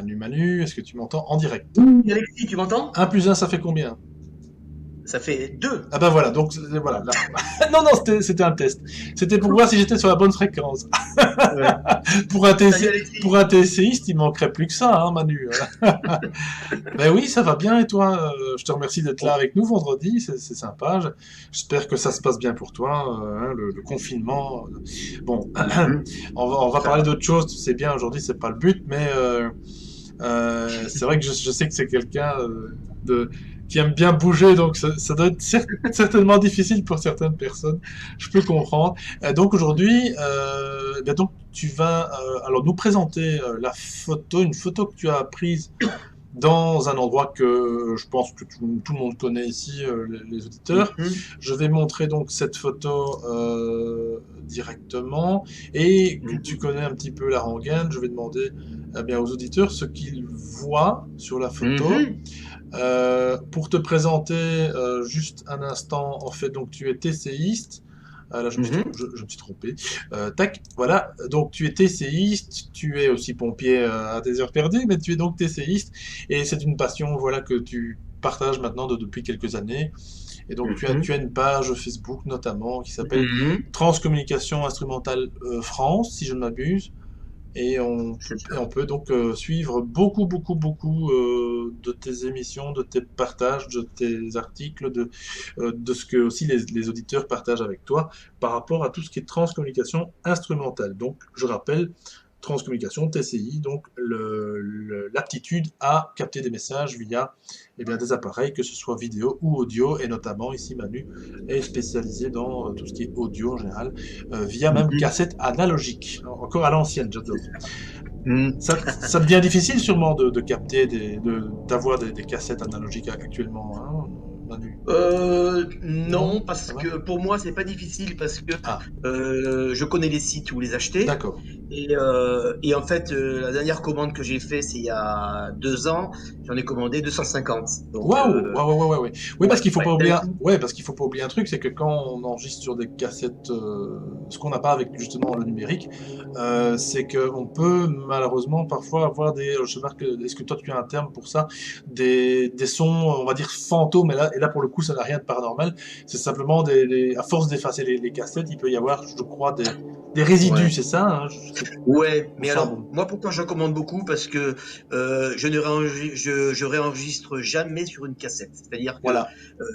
Manu, est-ce que tu m'entends en direct? Oui, Alexis, tu m'entends? 1 plus 1, ça fait combien? Ça fait 2. Ah ben voilà, donc voilà. Là. Non, non, c'était un test. C'était pour voir si j'étais sur la bonne fréquence. Ouais. Pour un Salut TC, pour Alexis. un TCiste, il manquerait plus que ça, hein, Manu. Ben oui, ça va bien et toi? Je te remercie d'être là Oh. avec nous vendredi, c'est sympa. J'espère que ça se passe bien pour toi, hein, le confinement. Bon, Mhm. on va Ça parler va. d'autre chose. C'est bien aujourd'hui, c'est pas le but, mais c'est vrai que je sais que c'est quelqu'un de qui aime bien bouger, donc ça doit être certainement difficile pour certaines personnes. Je peux comprendre. Donc aujourd'hui, ben donc tu vas alors nous présenter la photo, une photo que tu as prise dans un endroit que je pense que tout le monde connaît ici, les auditeurs. Mhm. Je vais montrer donc cette photo directement. Et vu que tu Mhm. connais un petit peu la rengaine, je vais demander bien, aux auditeurs ce qu'ils voient sur la photo. Mhm. Pour te présenter juste un instant, en fait, donc tu es TCiste. Là, Mhm. je me suis trompé. Tac, voilà. Donc, tu es TCiste, tu es aussi pompier à tes heures perdues, mais tu es donc TCiste. Et c'est une passion, voilà, que tu partages maintenant depuis quelques années. Et donc, tu as Mhm. une page Facebook, notamment, qui s'appelle Mhm. Transcommunication Instrumentale France, si je ne m'abuse. Et on, C'est et ça. on peut donc suivre beaucoup, beaucoup, beaucoup de tes émissions, de tes partages, de tes articles, de ce que aussi les auditeurs partagent avec toi par rapport à tout ce qui est transcommunication instrumentale. Donc, je rappelle, transcommunication, TCI, donc l'aptitude à capter des messages via eh bien, des appareils, que ce soit vidéo ou audio, et notamment ici Manu est spécialisé dans tout ce qui est audio en général, via même Mhm. cassette analogique, encore à l'ancienne, C'est j'adore. ça. Mhm. Ça devient difficile sûrement de capter, d'avoir des cassettes analogiques actuellement, hein, Manu? Non, Non? parce Ça va? que pour moi, c'est pas difficile parce que Ah, je connais les sites où les acheter. d'accord. Et en fait, la dernière commande que j'ai faite, c'est il y a 2 ans. J'en ai commandé 250. Donc, Waouh! Ouais, ouais, ouais, ouais, ouais. Oui, parce ouais, qu'il faut pas ouais, d'un oublier, coup. ouais, parce qu'il faut pas oublier un truc, c'est que quand on enregistre sur des cassettes, ce qu'on n'a pas avec justement le numérique, c'est que on peut malheureusement parfois avoir je sais pas est-ce que toi tu as un terme pour ça, des sons, on va dire fantômes, et là pour le coup ça n'a rien de paranormal, c'est simplement à force d'effacer les cassettes, il peut y avoir, je crois, des résidus, Ouais. c'est ça, hein, Ouais, mais enfin alors, bon. moi, pourquoi je commande beaucoup? Parce que je réenregistre jamais sur une cassette. C'est-à-dire que Voilà,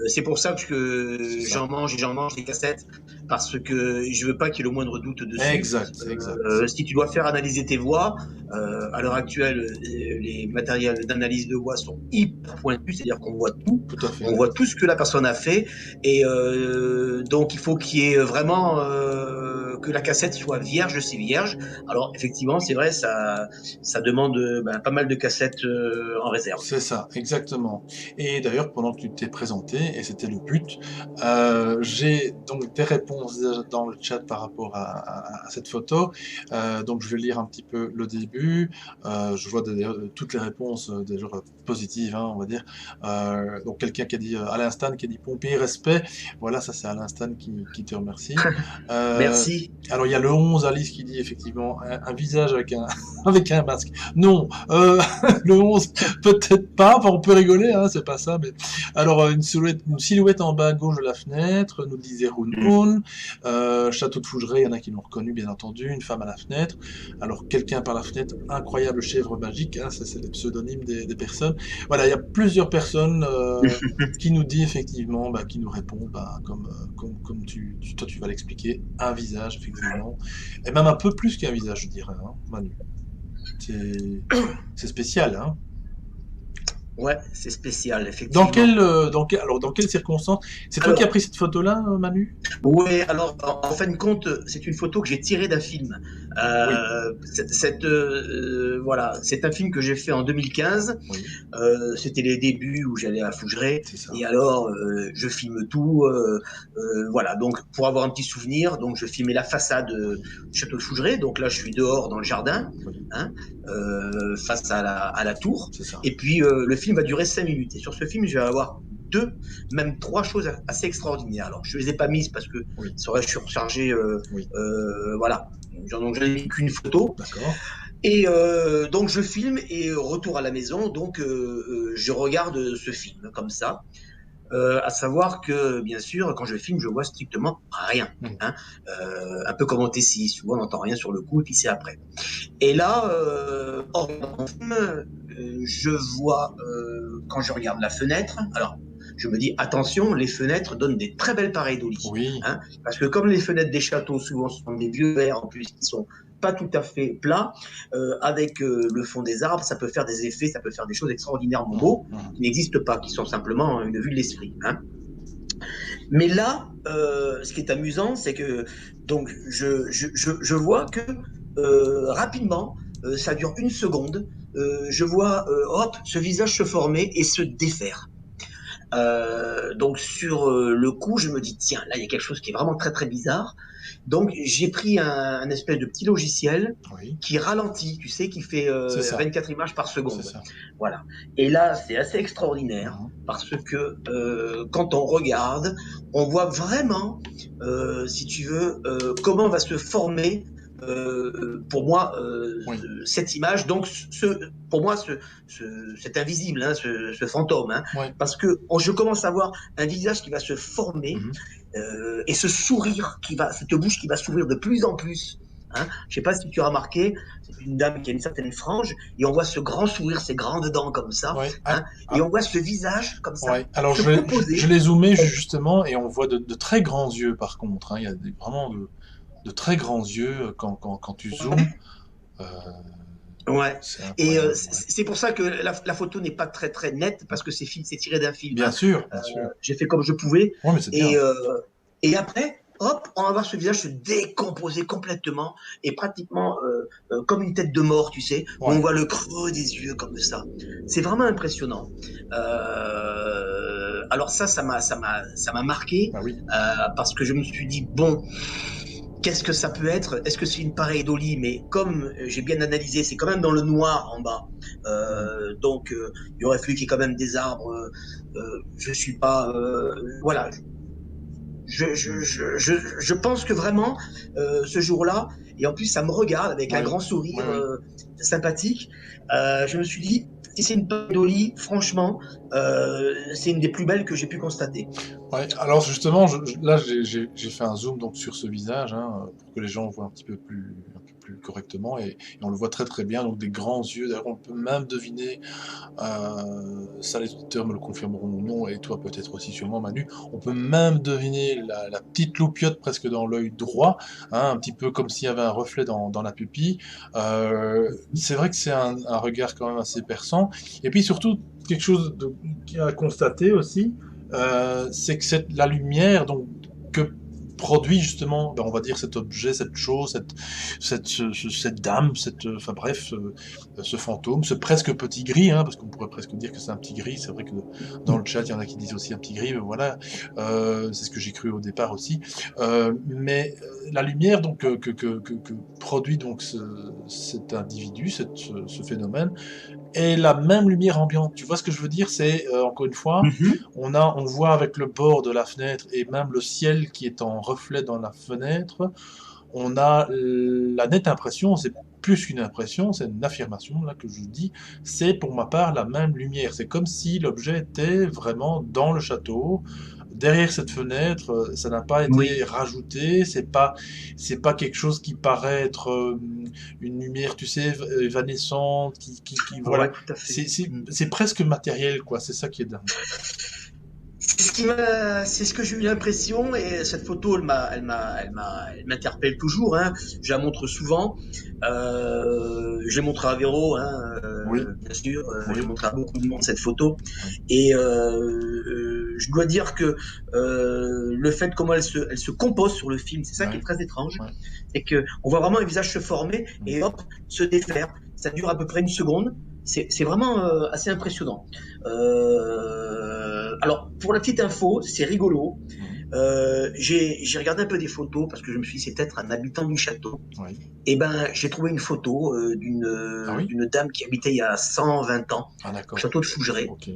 c'est pour ça c'est que ça. j'en mange des cassettes, parce que je veux pas qu'il y ait le moindre doute dessus. Exact, exact. Si tu dois faire analyser tes voix, à l'heure actuelle, les matériels d'analyse de voix sont hyper pointus, c'est-à-dire qu'on voit tout, Tout à fait. on voit tout ce que la personne a fait, et donc il faut qu'il y ait vraiment que la cassette soit vierge de ses vierges. Alors effectivement, c'est vrai, ça demande pas mal de cassettes en réserve. C'est ça, exactement. Et d'ailleurs, pendant que tu t'es présenté, et c'était le but, j'ai donc des réponses déjà dans le chat par rapport à cette photo. Donc je vais lire un petit peu le début. Je vois toutes les réponses déjà positives, hein, on va dire. Donc quelqu'un qui a dit Alain Stan qui a dit pompier respect. Voilà, ça c'est Alain Stan qui te remercie. Euh, Merci. alors il y a le 11 Alice qui dit effectivement un visage avec un avec un masque. Non, le 11 peut-être pas, enfin, on peut rigoler, hein, c'est pas ça, mais... Alors, une silhouette en bas à gauche de la fenêtre, nous disait Run Un. Château de Fougeray, il y en a qui l'ont reconnu, bien entendu, une femme à la fenêtre. Alors, quelqu'un par la fenêtre, incroyable chèvre magique, hein, ça c'est les pseudonymes des personnes. Voilà, il y a plusieurs personnes qui nous disent effectivement, bah, qui nous répondent, bah, comme toi tu vas l'expliquer, un visage, effectivement. Et même un peu plus qu'un visage, je dirais, hein, Manu. C'est c'est spécial, hein. Ouais, c'est spécial, effectivement. Alors, dans quelles circonstances? C'est toi qui as Alors, pris cette photo-là, Manu? ouais, alors en fin de compte, c'est une photo que j'ai tirée d'un film. Oui, Voilà, c'est un film que j'ai fait en 2015. oui, C'était les débuts où j'allais à Fougeray, c'est ça. et alors je filme tout. Voilà, donc pour avoir un petit souvenir, donc je filmais la façade du château de Fougeray. Donc là, je suis dehors dans le jardin, Oui, hein, face à la tour. c'est ça. Et puis le film va durer 5 minutes. Et sur ce film, je vais avoir deux, même trois choses assez extraordinaires. Alors, je les ai pas mises parce que Oui, ça aurait surchargé. oui, Voilà. Donc, j'en ai mis qu'une photo. d'accord. Et donc je filme et retour à la maison, donc je regarde ce film comme ça. À savoir que, bien sûr, quand je filme, je vois strictement rien. Mm. Hein. Un peu comme en T6, tu vois, on n'entend rien sur le coup et puis c'est après. Et là, en regardant le film, je vois, quand je regarde la fenêtre, alors je me dis, attention, les fenêtres donnent des très belles pareidolie. Oui. Hein, parce que comme les fenêtres des châteaux, souvent, sont des vieux verres, en plus, qui sont pas tout à fait plats, avec le fond des arbres, ça peut faire des effets, ça peut faire des choses extraordinairement Mm. beaux, Mm. qui n'existent pas, qui sont simplement une vue de l'esprit. Hein. Mais là, ce qui est amusant, c'est que donc je vois que rapidement, ça dure une seconde, je vois hop ce visage se former et se défaire. Donc sur le coup, je me dis tiens, là il y a quelque chose qui est vraiment très très bizarre. Donc j'ai pris un espèce de petit logiciel Oui. qui ralentit, tu sais, qui fait C'est ça. 24 images par C'est seconde. ça. Voilà. Et là, c'est assez extraordinaire Mhm. parce que quand on regarde, on voit vraiment, si tu veux, comment va se former pour moi Oui. cette image. Donc, pour moi, c'est invisible, hein, ce fantôme, hein, Oui. parce que je commence à voir un visage qui va se former Mhm. et ce sourire cette bouche qui va s'ouvrir de plus en plus. Hein. Je sais pas si tu as remarqué, c'est une dame qui a une certaine frange et on voit ce grand sourire, ces grandes dents comme ça, Oui. hein, et on voit ce visage comme ça Ouais. Alors se je composer. l'ai zoomé justement et on voit de très grands yeux par contre. Hein. Il y a vraiment de très grands yeux quand tu zoomes. Euh, Ouais. c'est Et incroyable. Ouais. c'est pour ça que la photo n'est pas très très nette parce que c'est tiré d'un film. Bien Hein. sûr, bien sûr. J'ai fait comme je pouvais Ouais, mais c'est et bien. après, hop, on va voir ce visage se décomposer complètement et pratiquement comme une tête de mort, tu sais, où on Ouais. voit le creux des yeux comme ça. C'est vraiment impressionnant. Alors ça m'a marqué Bah oui. parce que je me suis dit bon, qu'est-ce que ça peut être? Est-ce que c'est une pareidolie? Mais comme j'ai bien analysé, c'est quand même dans le noir en bas. Mhm. Donc, il aurait fallu qu'il y ait quand même des arbres. Je suis pas. Voilà. Mhm. Je pense que vraiment, ce jour-là, et en plus, ça me regarde avec un Ouais. grand Ouais, sourire ouais. sympathique. Je me suis dit, si c'est une pareidolie, franchement, c'est une des plus belles que j'ai pu constater. Ouais, alors justement, là j'ai fait un zoom donc sur ce visage hein, pour que les gens voient un peu plus correctement et on le voit très très bien, donc des grands yeux. D'ailleurs, on peut même deviner, ça les auditeurs me le confirmeront ou non, et toi peut-être aussi sûrement Manu, on peut même deviner la petite loupiote presque dans l'œil droit, hein, un petit peu comme s'il y avait un reflet dans la pupille. C'est vrai que c'est un regard quand même assez perçant. Et puis surtout, quelque chose qui a constaté aussi, c'est que la lumière donc, que produit justement, ben, on va dire cet objet, cette chose, cette dame, enfin bref, ce fantôme, ce presque petit gris, hein, parce qu'on pourrait presque dire que c'est un petit gris. C'est vrai que dans le chat, il y en a qui disent aussi un petit gris, mais voilà, c'est ce que j'ai cru au départ aussi. Mais la lumière donc que produit donc cet individu, ce phénomène, et la même lumière ambiante. Tu vois ce que je veux dire? C'est encore une fois, Mhm. on voit avec le bord de la fenêtre et même le ciel qui est en reflet dans la fenêtre, on a la nette impression, c'est plus qu'une impression, c'est une affirmation là que je dis, c'est pour ma part la même lumière. C'est comme si l'objet était vraiment dans le château, derrière cette fenêtre, ça n'a pas Oui, été rajouté, c'est pas quelque chose qui paraît être une lumière, tu sais, évanescente, ouais, voilà, tout à fait. Mm. c'est presque matériel, quoi, c'est ça qui est dingue. C'est ce que j'ai eu l'impression et cette photo, elle m'interpelle toujours. Hein. Je la montre souvent. J'ai montré à Véro, hein, Oui, bien sûr. J'ai oui, montré à beaucoup de monde cette photo. oui, Et je dois dire que le fait comment elle se compose sur le film, c'est ça qui est ouais, très étrange. ouais, C'est que on voit vraiment un visage se former mm, et hop se défaire. Ça dure à peu près une seconde. C'est vraiment assez impressionnant. Alors pour la petite info, c'est rigolo. mm, J'ai regardé un peu des photos parce que je me suis dit c'est peut-être un habitant du château. oui. Et ben j'ai trouvé une photo Ah oui? d'une dame qui habitait il y a 120 ans Ah au d'accord, château de Fougeray. ok.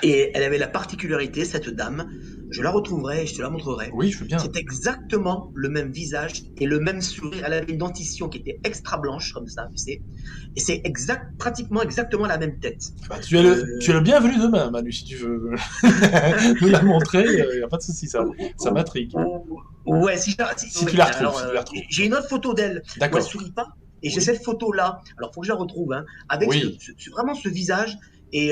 Et elle avait la particularité, cette dame, je la retrouverai et je te la montrerai. Oui, je veux bien. C'est exactement le même visage et le même sourire. Elle avait une dentition qui était extra blanche, comme ça, tu sais. Et c'est pratiquement exactement la même tête. Bah, tu es Euh, le bienvenu demain, Manu, si tu veux nous la montrer, il n'y a pas de souci, ça m'intrigue. ouais, Si tu oui. la retrouves, Alors, si tu la retrouves. j'ai une autre photo d'elle où elle D'accord. sourit pas. Et j'ai Oui. cette photo-là. Alors, faut que je la retrouve, hein, avec Oui. vraiment ce visage. Et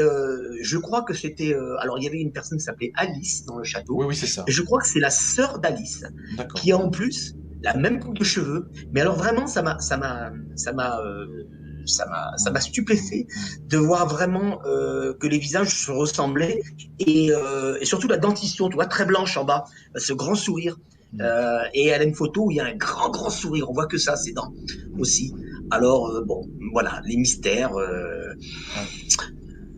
je crois que c'était. Alors, il y avait une personne qui s'appelait Alice dans le Oui, château. oui, c'est Et ça. je crois que c'est la sœur d'Alice D'accord. qui a en plus la même coupe de cheveux. Mais alors, vraiment, ça m'a stupéfait de voir vraiment que les visages se ressemblaient et surtout la dentition, tu vois, très blanche en bas, ce grand sourire. Et elle a une photo où il y a un grand, grand sourire. On voit que ça, ses dents aussi. Alors, bon, voilà, les mystères. Ouais.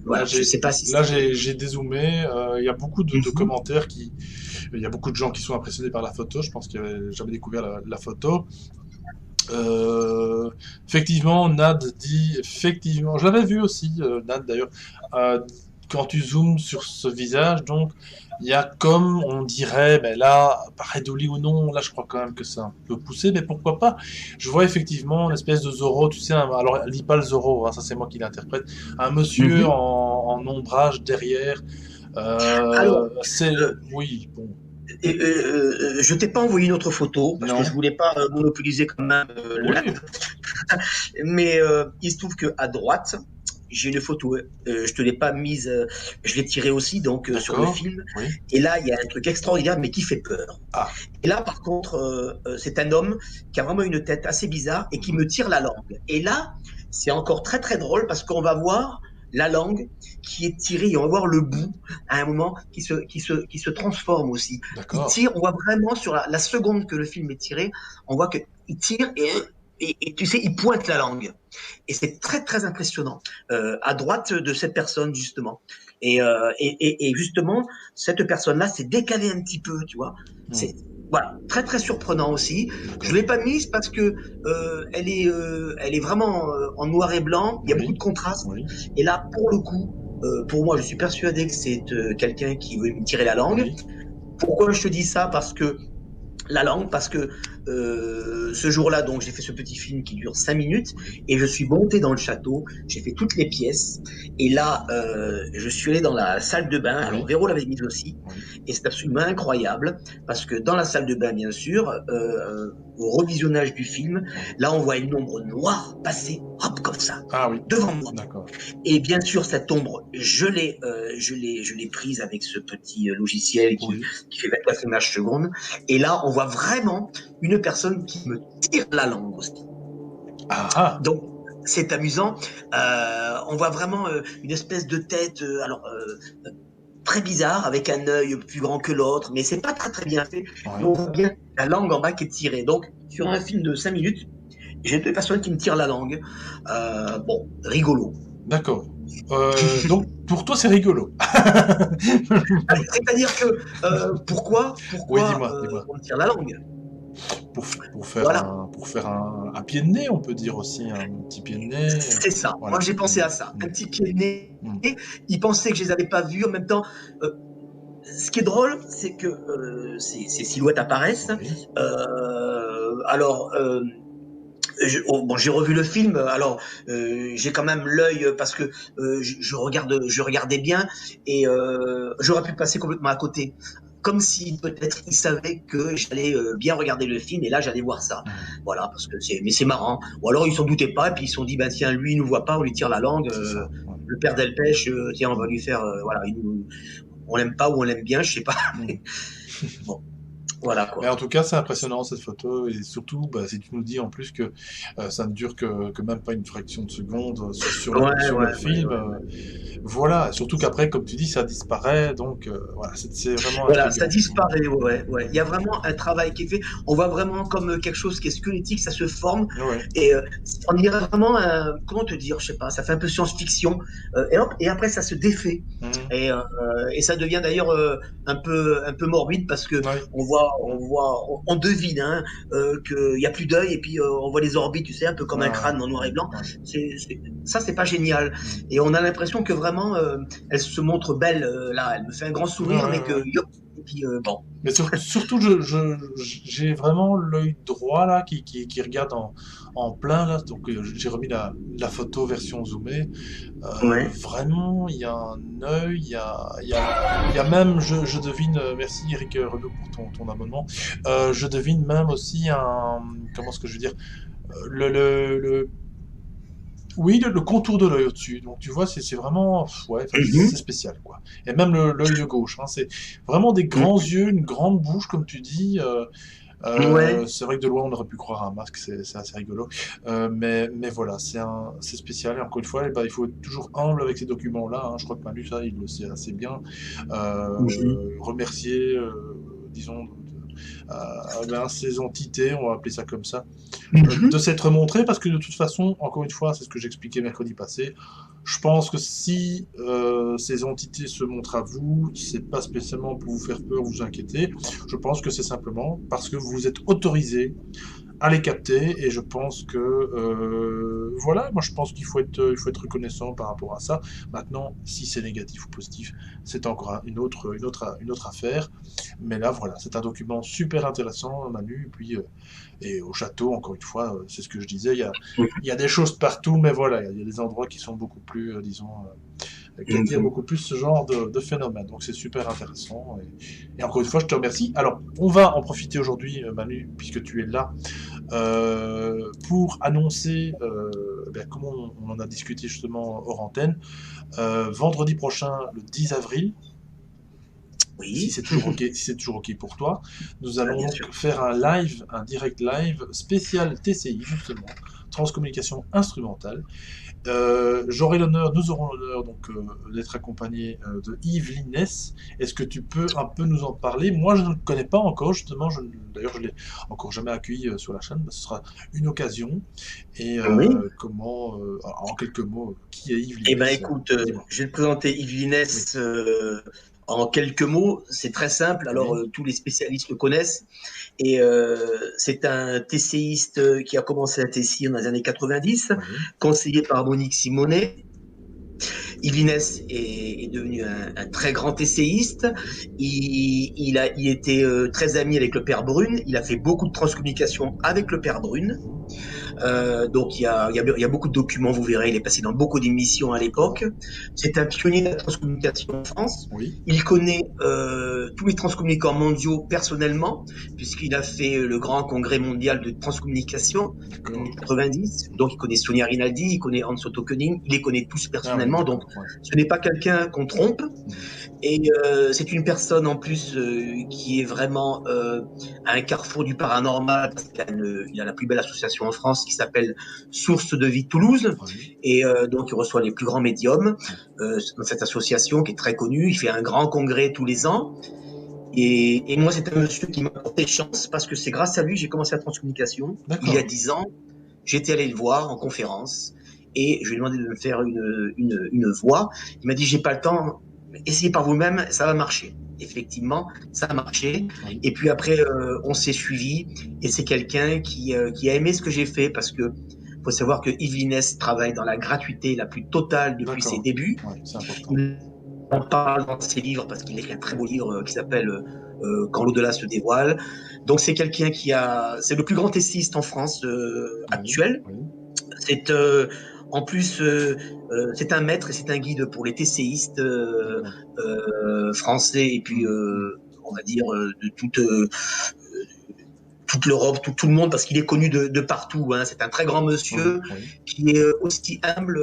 Là, Voilà, je sais pas si là, c'est. j'ai dézoomé. Il y a beaucoup de Mhm, commentaires qui. Il y a beaucoup de gens qui sont impressionnés par la photo. Je pense qu'ils n'avaient jamais découvert la photo. Euh, Effectivement, Nad dit, effectivement, je l'avais vu aussi, Nad d'ailleurs, euh, quand tu zoomes sur ce visage, donc il y a comme on dirait, mais là, pareil d'Oli ou non, là je crois quand même que c'est un peu poussé, mais pourquoi pas? Je vois effectivement une espèce de Zorro, tu sais, alors lis pas le Zorro, hein, ça c'est moi qui l'interprète, un monsieur mhm. en ombrage derrière, Alors, c'est, euh, oui, bon, je t'ai pas envoyé une autre photo parce que je non, voulais pas monopoliser quand même oui, mais il se trouve que à droite, j'ai une photo. Je te l'ai pas mise. Je l'ai tirée aussi donc sur le d'accord, film. oui, Et là, il y a un truc extraordinaire, mais qui fait peur. ah, Et là, par contre, c'est un homme qui a vraiment une tête assez bizarre et qui mhm, me tire la langue. Et là, c'est encore très très drôle parce qu'on va voir la langue qui est tirée et on va voir le bout à un moment qui se transforme aussi. Il d'accord. tire, on voit vraiment sur la seconde que le film est tiré, on voit qu'il tire et tu sais, il pointe la langue. Et c'est très très impressionnant à droite de cette personne justement. Et justement, cette personne-là s'est décalée un petit peu, tu vois. Hmm. C'est voilà, très très surprenant aussi. Je D'accord. l'ai pas mise parce que elle est vraiment en noir et blanc. Il y a beaucoup Oui, de contrastes. oui, Et là, pour le coup, pour moi, je suis persuadé que c'est quelqu'un qui veut me tirer la langue. oui, Pourquoi je te dis ça? Parce que la langue parce que ce jour-là, donc, j'ai fait ce petit film qui dure 5 minutes oui, et je suis monté dans le château, j'ai fait toutes les pièces et là, je suis allé dans la salle de bain. Alors, oui, Véro l'avait mise aussi oui. et c'est absolument incroyable parce que dans la salle de bain, bien sûr, au revisionnage du film, Oui. là, on voit une ombre noire passer, hop, comme ça, Ah oui, devant moi. d'accord. Et bien sûr, cette ombre, je l'ai prise avec ce petit logiciel Oui. qui fait 24 images secondes. Et là, on voit vraiment une personne qui me tire la langue aussi. Ah ah. Donc, c'est amusant. On voit vraiment une espèce de tête, très bizarre, avec un œil plus grand que l'autre, mais c'est pas très très bien fait. Et Oui. on voit bien la langue en bas qui est tirée. Donc, sur un film de 5 minutes, j'ai deux personnes qui me tirent la langue. Bon, rigolo. D'accord. Donc pour toi c'est rigolo. C'est-à-dire que Oui, pourquoi dis-moi, dis-moi. on me tire la langue? Voilà, Pour faire un pied de nez, on peut dire aussi un petit pied de nez. c'est ça. Moi, Voilà. j'ai pensé à ça. Mm, Un petit pied de nez. mm, Ils pensaient que je les avais pas vus. En même temps, euh, ce qui est drôle, c'est que ces silhouettes apparaissent. oui. Alors, bon, j'ai revu le film. Alors, j'ai quand même l'œil parce que je regardais bien et j'aurais pu passer complètement à côté. Comme si peut-être ils savaient que j'allais bien regarder le film et là j'allais voir ça. Mm, Voilà, parce que mais c'est marrant. Ou alors ils s'en doutaient pas et puis ils se sont dit, bah tiens, lui il nous voit pas, on lui tire la langue. c'est ça. Ouais. Le père Delpech, tiens, on va lui faire, voilà, on l'aime pas ou on l'aime bien, je sais pas. Mm. Bon, voilà Mais quoi. en tout cas, c'est impressionnant cette photo, et surtout, bah, si tu nous dis en plus que ça ne dure que même pas une fraction de seconde Ouais, sur ouais, le ouais, film, ouais. voilà, surtout qu'après, comme tu dis, ça disparaît, donc voilà, c'est vraiment Voilà, ça intriguant. disparaît, ouais, ouais. Il y a vraiment un travail qui est fait. On voit vraiment comme quelque chose qui est squelettique, ça se forme. Ouais. Et on dirait vraiment, comment te dire, je sais pas, ça fait un peu science-fiction. Et hop, et après, ça se défait. Mhm. Et ça devient d'ailleurs un peu morbide parce que Ouais. on voit on devine hein, qu'il y a plus d'œil et puis on voit les orbites, tu sais, un peu comme un Ouais, crâne en noir et blanc. ouais. Ça, c'est pas génial. Mm. Et on a l'impression que vraiment, elle se montre belle là. Elle me fait un grand Ouais, sourire, ouais, mais ouais. que yop. Et puis bon. Mais surtout, j'ai vraiment l'œil droit là qui regarde en plein là. Donc j'ai remis la photo version zoomée. Ouais. Vraiment, il y a un œil, il y a même, je devine, merci Eric Renaud pour ton abonnement. Je devine même aussi comment est-ce que je veux dire, le oui, le contour de l'œil au-dessus. Donc tu vois, c'est vraiment, ouais, enfin, c'est Mhm. spécial quoi. Et même l'œil de gauche, hein, c'est vraiment des grands Mhm. yeux, une grande bouche, comme tu dis. Ouais. C'est vrai que de loin on aurait pu croire un masque, c'est assez rigolo. Mais voilà, c'est spécial. Et encore une fois, eh ben, il faut être toujours humble avec ces documents-là, hein. Je crois que Manu, ça, il le sait assez bien. Mhm. Remercier, disons, ben, ces entités, on va appeler ça comme ça, de Mhm. s'être montré parce que de toute façon, encore une fois, c'est ce que j'expliquais mercredi passé. Je pense que si ces entités se montrent à vous, c'est pas spécialement pour vous faire peur, vous inquiéter. Je pense que c'est simplement parce que vous êtes autorisé à les capter et je pense que voilà, moi je pense qu'il faut être reconnaissant par rapport à ça. Maintenant, si c'est négatif ou positif, c'est encore une autre affaire. Mais là, voilà, c'est un document super intéressant, Manu. Et au château, encore une fois, c'est ce que je disais, il y a des choses partout, mais voilà, il y a des endroits qui sont beaucoup plus, disons, qui attirent Mhm. beaucoup plus ce genre de phénomène. Donc c'est super intéressant. Et encore une fois, je te remercie. Alors, on va en profiter aujourd'hui, Manu, puisque tu es là, pour annoncer, ben, comme on en a discuté justement hors antenne, vendredi prochain, le 10 avril, si Oui. c'est toujours OK, si c'est toujours OK pour toi, nous Ah, allons bien donc sûr. faire un live, un direct live spécial TCI, justement, transcommunication instrumentale. J'aurai l'honneur, nous aurons l'honneur donc d'être accompagné de Yves Linès. Est-ce que tu peux un peu nous en parler? Moi, je ne le connais pas encore, justement. D'ailleurs, je l'ai encore jamais accueilli sur la chaîne. Ce sera une occasion. Et Oui. comment, en quelques mots, qui est Yves Eh ben, Linès? écoute, Dis-moi. je vais te présenter Yves Oui, Linès en quelques mots. C'est très simple. Alors, oui, tous les spécialistes le connaissent. Et c'est un TCiste qui a commencé à TCI dans les années 90, oui. conseillé par Monique Simonet. Yves Linès est devenu un très grand essayiste. Oui. Il était très ami avec le père Brune. Il a fait beaucoup de transcommunication avec le père Brune. Mhm. Donc il y a beaucoup de documents, vous verrez, il est passé dans beaucoup d'émissions à D'accord. l'époque. C'est un pionnier de la transcommunication en France. Oui. Il connaît tous les transcommunicants mondiaux personnellement, puisqu'il a fait le grand congrès mondial de transcommunication en D'accord. 1990. Donc il connaît Sonia Rinaldi, il connaît Hans Otto Koenig, il les connaît tous Ah oui, personnellement. Donc d'accord. Ouais. ce n'est pas quelqu'un qu'on trompe. Mhm. Et c'est une personne en plus qui est vraiment à un carrefour du paranormal parce il a la plus belle association en France qui s'appelle Source de vie Toulouse. Oui. Et donc il reçoit les plus grands médiums Mhm. dans cette association qui est très connue. Il fait un grand congrès tous les ans. Et moi, c'est un monsieur qui m'a porté chance parce que c'est grâce à lui que j'ai commencé la transcommunication. Il y a D'accord. 10 ans, j'étais allé le voir en conférence et je lui ai demandé de me faire une voix. Il m'a dit, j'ai pas le temps, essayez par vous-même, ça va marcher. Effectivement, ça a marché. Oui. Et puis après, on s'est suivi et c'est quelqu'un qui a aimé ce que j'ai fait parce que faut savoir que Yves Linès travaille dans la gratuité la plus totale depuis D'accord, ses ok. débuts. Ouais, c'est important. Il en parle dans ses livres parce qu'il écrit un très beau livre qui s'appelle Quand l'au-delà se dévoile. Donc c'est quelqu'un c'est le plus grand essayiste en France Oui, actuel. oui. C'est en plus, c'est un maître et c'est un guide pour les TCistes D'accord. français et puis Mhm, mhm. on va dire de toute l'Europe, tout le monde, parce qu'il est connu de partout. Hein. C'est un très grand Oui, monsieur oui. qui est aussi humble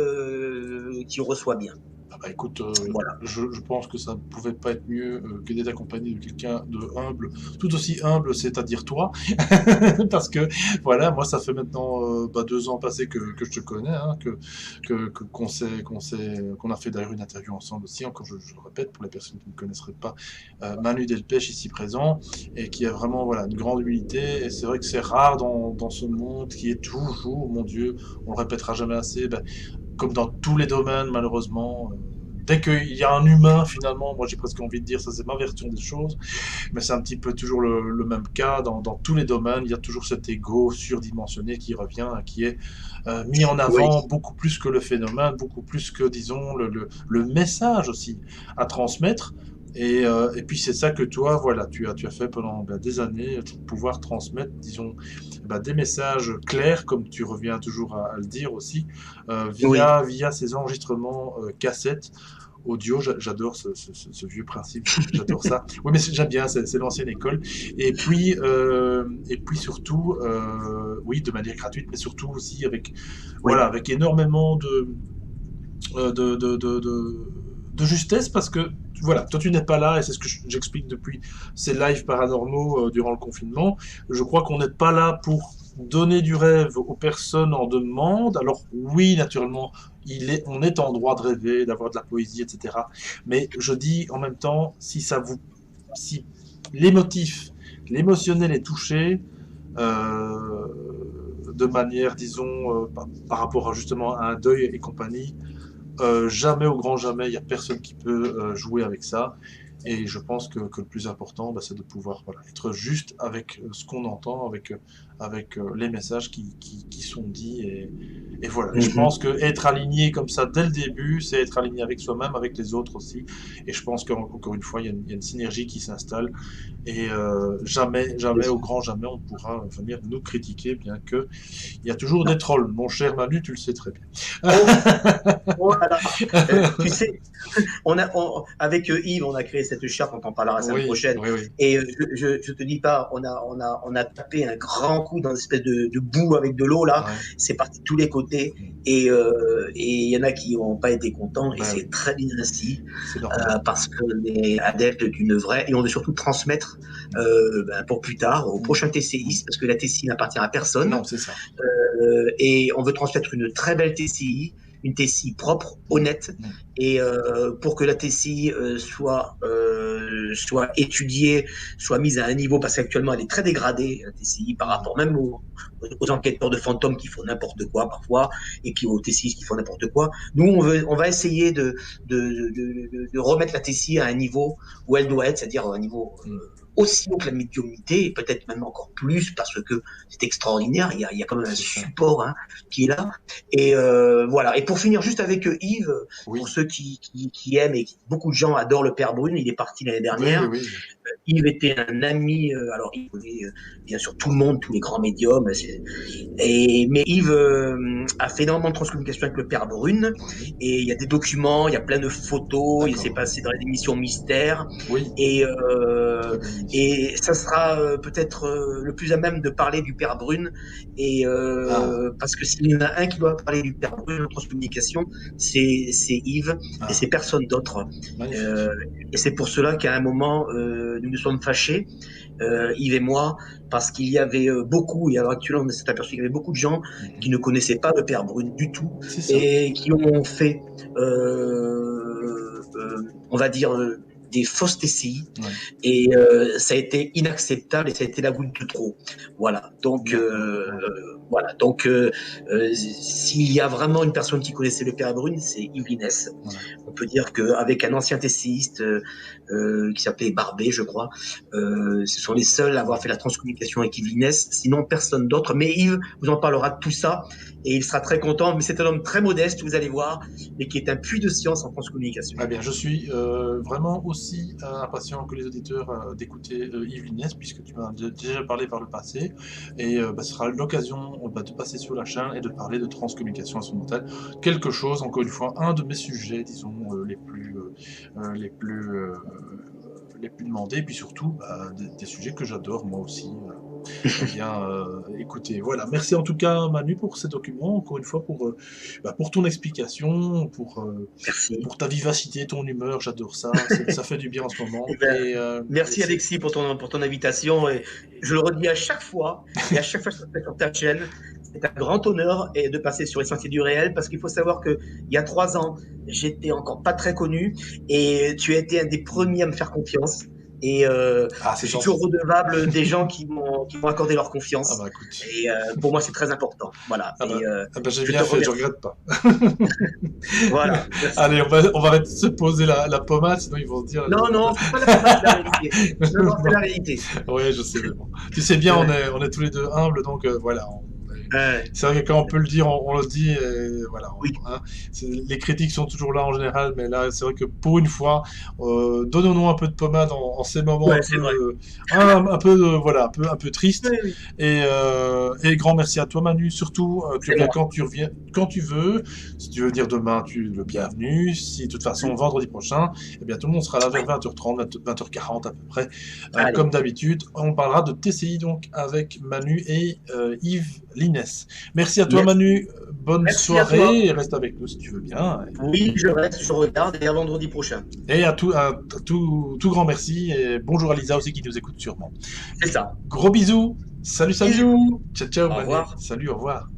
qui reçoit bien. Ah bah écoute, Voilà. je pense que ça ne pouvait pas être mieux que d'être accompagné de quelqu'un de humble, tout aussi humble, c'est-à-dire toi, parce que voilà, moi ça fait maintenant 2 ans passés que je te connais, hein, qu'on a fait d'ailleurs une interview ensemble aussi, encore je le répète pour les personnes qui ne me connaisseraient pas, Manu Delpech ici présent, et qui a vraiment voilà une grande humilité, et c'est vrai que c'est rare dans ce monde qui est toujours, mon Dieu, on le répétera jamais assez, ben, comme dans tous les domaines, malheureusement, dès qu'il y a un humain, finalement, moi j'ai presque envie de dire, ça c'est ma version des choses, mais c'est un petit peu toujours le même cas dans tous les domaines. Il y a toujours cet ego surdimensionné qui revient, qui est mis en Oui, avant beaucoup plus que le phénomène, beaucoup plus que, disons, le message aussi à transmettre. Et puis c'est ça que toi, voilà, tu as fait pendant des années, pouvoir transmettre, disons, des messages clairs, comme tu reviens toujours à le dire aussi, oui. via ces enregistrements cassettes audio. J'adore ce vieux principe, j'adore ça. Oui, mais j'aime bien, c'est l'ancienne école. Et puis surtout, oui, de manière gratuite, mais surtout aussi avec, Oui. voilà, avec énormément de justesse, parce que voilà, toi tu n'es pas là, et c'est ce que j'explique depuis ces lives paranormaux durant le confinement. Je crois qu'on n'est pas là pour donner du rêve aux personnes en demande. Alors oui, naturellement, on est en droit de rêver, d'avoir de la poésie, etc. Mais je dis en même temps, si l'émotif, l'émotionnel est touché, euh, de manière, disons, par rapport à, justement, à un deuil et compagnie, jamais, au grand jamais, il n'y a personne qui peut jouer avec ça. Et je pense que le plus important, c'est de pouvoir, voilà, être juste avec ce qu'on entend, avec les messages qui sont dits. Et voilà. Et je pense Mhm. que être aligné comme ça dès le début, c'est être aligné avec soi-même, avec les autres aussi. Et je pense qu'encore une fois, il y a une synergie qui s'installe. Et jamais, jamais, au grand jamais, on pourra venir nous critiquer, bien que il y a toujours des Non. trolls. Mon cher Manu, tu le sais très bien. Oh, voilà. Tu sais, avec Yves, on a créé cette charte, on t'en parlera la semaine Oui, prochaine. oui, oui. Et je te dis pas, on a tapé un grand coup dans une espèce de boue avec de l'eau là. Ouais. C'est parti de tous les côtés. Mm. Et il y en a qui n'ont pas été contents. Et Ben c'est oui, très bien ainsi. c'est normal. Parce qu'on est adepte d'une vraie. Et on veut surtout transmettre Mm. pour plus tard, au Mm. prochain Mm. TCI, parce que la TCI n'appartient à personne. Non, c'est ça. Et on veut transmettre une très belle TCI, une TCI propre, Mm. honnête, Mm. et pour que la TCI soit étudiée, soit mise à un niveau, parce qu'actuellement elle est très dégradée, la TCI, par Mm. rapport même aux enquêteurs de fantômes qui font n'importe quoi parfois, et puis aux TCI qui font n'importe quoi. Nous, on va essayer de remettre la TCI à un niveau où elle doit être, c'est-à-dire à un niveau Mm. aussi haut que la médiumnité, et peut-être même encore plus, parce que c'est extraordinaire, il y a quand même un C'est ça. support qui est là. Et voilà. Et pour finir juste avec Yves, pour Oui. ceux qui aiment, et beaucoup de gens adorent le Père Brune, il est parti l'année Oui, oui, dernière. oui. Yves était un ami, alors il connaît bien sûr tout le monde, tous les grands médiums, mais Yves a fait énormément de transcommunication avec le Père Brune, Oui. et il y a des documents, il y a plein de photos, il s'est D'accord. passé dans les émissions mystères, Oui. et, Très belle émission. et ça sera peut-être le plus à même de parler du Père Brune, et Ah. parce que s'il y en a un qui doit parler du Père Brune en transcommunication, c'est Yves, et c'est Ah. personne d'autre. Euh, Magnifique. et c'est pour cela qu'à un moment, nous nous sommes fâchés, Yves et moi, parce qu'il y avait beaucoup, et alors actuellement on s'est aperçu qu'il y avait beaucoup de gens qui Mhm. ne connaissaient pas le Père Brune du tout, C'est ça. et qui ont fait, on va dire, des fausses TCI, Ouais. et ça a été inacceptable, et ça a été la goutte de trop. Voilà. D'accord. Ouais. Voilà. Donc, s'il y a vraiment une personne qui connaissait le Père Brune, c'est Yves Linès. Voilà. On peut dire qu'avec un ancien TCiste qui s'appelait Barbé, je crois, ce sont les seuls à avoir fait la transcommunication avec Yves Linès, sinon personne d'autre. Mais Yves vous en parlera de tout ça, et il sera très content. Mais c'est un homme très modeste, vous allez voir, mais qui est un puits de science en transcommunication. Eh bien, je suis vraiment aussi impatient que les auditeurs d'écouter Yves Lignès, puisque tu m'en as déjà parlé par le passé. Et ce sera l'occasion de passer sur la chaîne et de parler de transcommunication instrumentale. Quelque chose, encore une fois, un de mes sujets, disons, les plus, euh, les plus demandés, et puis surtout des sujets que j'adore moi aussi. Bien écoutez, voilà. Merci en tout cas Manu pour ces documents, encore une fois pour ton explication, Merci. pour ta vivacité, ton humeur, j'adore ça, ça fait du bien en ce Eh moment. ben, Et merci Alexis pour ton invitation. Et je le redis à chaque fois, et à chaque fois que je passe sur ta chaîne, c'est un grand honneur de passer sur Essentiel du réel, parce qu'il faut savoir qu'il y a 3 ans, j'étais encore pas très connu, et tu as été un des premiers à me faire confiance. Et Ah, je c'est suis gentil. toujours redevable des gens qui m'ont accordé leur Ah confiance. bah écoute. Et pour moi, c'est très important. Voilà. Ah Et bah, ah bah, j'ai je bien te fait, je remercie. regrette pas. Voilà. Merci. Allez, on va arrêter de se poser la pommade, sinon ils vont se dire Non, les non, auditeurs. c'est pas la pommade, c'est la réalité. Non, non, c'est Non. la réalité. Ouais, je sais, mais bon. Tu sais bien, Ouais, on est tous les deux humbles, donc voilà. ouais, C'est vrai que quand on peut le dire, on le dit, et voilà. oui, Hein. Les critiques sont toujours là en général, mais là, c'est vrai que pour une fois, donnons-nous un peu de pommade en ces moments ouais, c'est vrai. un peu, voilà, un peu tristes. Oui, oui, Et grand merci à toi, Manu. Surtout, tu c'est reviens moi. quand tu reviens, quand tu veux. Si tu veux venir demain, tu es le bienvenu. Si de toute façon, Mhm. vendredi prochain, eh bien, tout le monde sera là vers Oui, 20h30, 20h40 à peu près. allez, Comme d'habitude, on parlera de TCI donc avec Manu et Yves Linès. Merci à toi, merci. Manu. Bonne Merci à toi. soirée. Reste avec nous si tu veux bien. Oui, je reste, je regarde et à vendredi prochain. Et tout grand merci. Et bonjour à Lisa aussi qui nous écoute sûrement. C'est ça. Gros bisous. Salut, salut. Bisous. Ciao, ciao, Au Manu. revoir. Salut, au revoir.